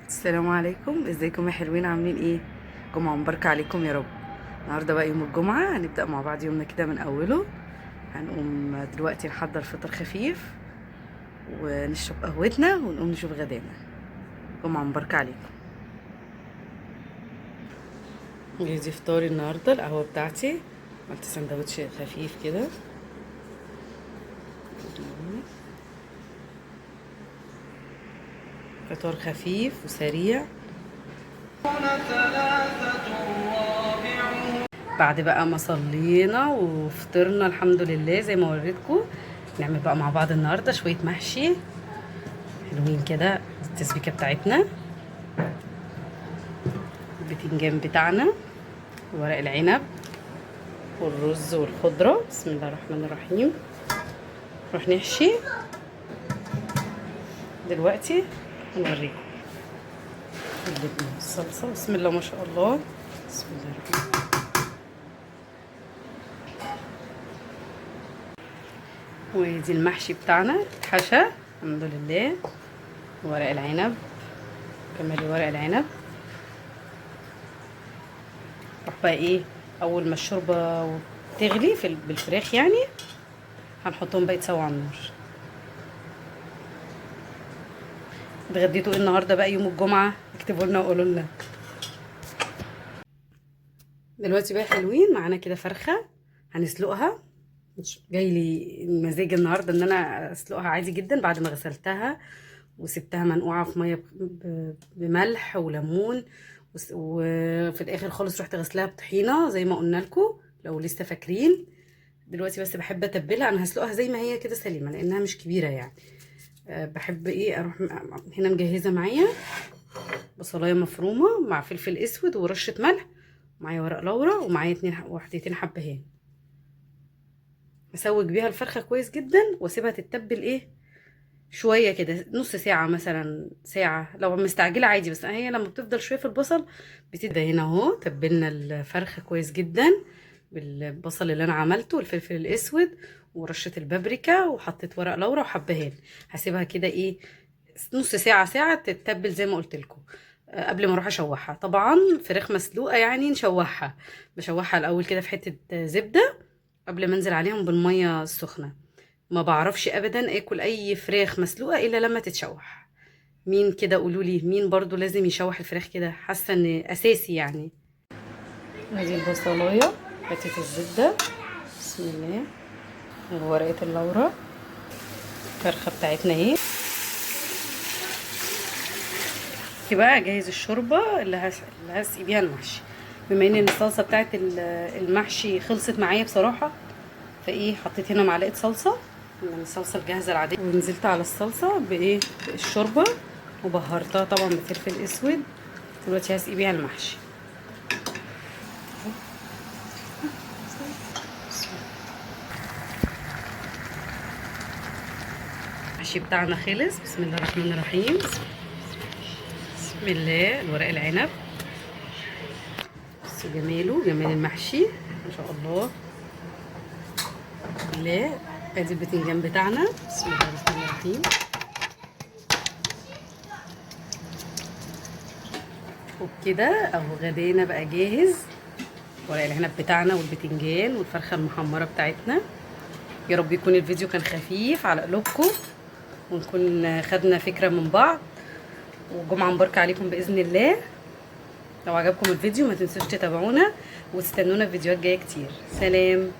السلام عليكم، ازيكم يا حلوين؟ عاملين ايه؟ جمعة مباركة عليكم يا رب. النهارده بقى يوم الجمعة، هنبدأ مع بعض يومنا كده من أوله. هنقوم دلوقتي نحضر فطر خفيف ونشرب قهوتنا ونقوم نشوف غدانا. جمعة مباركة عليكم. جهزي فطاري النهارده، القهوة بتاعتي عملت سندوتش خفيف كده. فطار خفيف وسريع. بعد بقى ما صلينا وفطرنا الحمد لله زي ما وريتكم، نعمل بقى مع بعض النهارده شويه محشي حلوين كده. التسبيكه بتاعتنا، البتنجان بتاعنا، ورق العنب والرز والخضره. بسم الله الرحمن الرحيم. نروح نحشي دلوقتي هنوريكم اللبنه والصلصه. بسم الله ما شاء الله. بسم الله الرحمن الرحيم. ودي المحشي بتاعنا اتحشى الحمد لله. ورق العنب، كملي ورق العنب. راح بقى ايه، اول ما الشوربه تغلي بالفراخ يعني هنحطهم بقى يتسووا على النار. اتغديتوا ايه النهارده بقى يوم الجمعه؟ اكتبوا لنا وقولوا لنا. دلوقتي بقى حلوين معانا كده فرخه هنسلقها. جاي لي مزاج النهارده ان انا اسلقها عادي جدا بعد ما غسلتها وسبتها منقوعه في ميه بملح وليمون، وفي الاخر خالص رحت غسلها بطحينه زي ما قلنا لكم لو لسه فاكرين. دلوقتي بس بحب اتبلها. انا هسلقها زي ما هي كده سليمه لانها مش كبيره يعني. بحب ايه، اروح هنا مجهزه معايا بصلايه مفرومه مع فلفل اسود ورشه ملح، معايا ورق لورا، ومعايا وحدتين حبهان. اسوج بيها الفرخه كويس جدا واسيبها تتبل ايه شويه كده، نص ساعه مثلا ساعه لو مستعجله عادي. بس هي لما بتفضل شويه في البصل بتبدا. هنا اهو تبلنا الفرخه كويس جدا بالبصل اللي انا عملته والفلفل الاسود ورشه البابريكا، وحطيت ورق لورا وحبهان. هسيبها كده ايه نص ساعه ساعه تتبل زي ما قلت لكم. قبل ما اروح اشوحها، طبعا فراخ مسلوقه يعني نشوحها. بشوحها الاول كده في حته زبده قبل ما انزل عليهم بالميه السخنه. ما بعرفش ابدا اكل اي فراخ مسلوقه الا لما تتشوح. مين كده قولوا لي، مين برضو لازم يشوح الفراخ كده؟ حاسه ان اساسي يعني. ادي البصلايه، حته الزبده، بسم الله، ورقه اللورا، الفرخه بتاعتنا اهي. بقى جاهز الشوربه اللي هسقي بيها المحشي. بما ان الصلصه بتاعت المحشي خلصت معايا بصراحه، فايه حطيت هنا معلقه صلصه من الصلصه الجاهزه العاديه، ونزلت على الصلصه بايه بالشوربه وبهرتها طبعا بفلفل اسود. دلوقتي هسقي بيها المحشي. المحشي بتاعنا خلص. بسم الله الرحمن الرحيم. بسم الله. الورق العنب، بصوا جماله، جمال المحشي ما شاء الله. لا، ادي البتنجان بتاعنا. بسم الله الرحمن الرحيم. وبكده اهو غدانا بقى جاهز. ورق العنب بتاعنا والبتنجان والفرخه المحمره بتاعتنا. يا رب يكون الفيديو كان خفيف على قلوبكم ونكون خدنا فكره من بعض. وجمعه مباركه عليكم باذن الله. لو عجبكم الفيديو ما تنسوش تتابعونا وتستنونا في فيديوهات جايه كتير. سلام.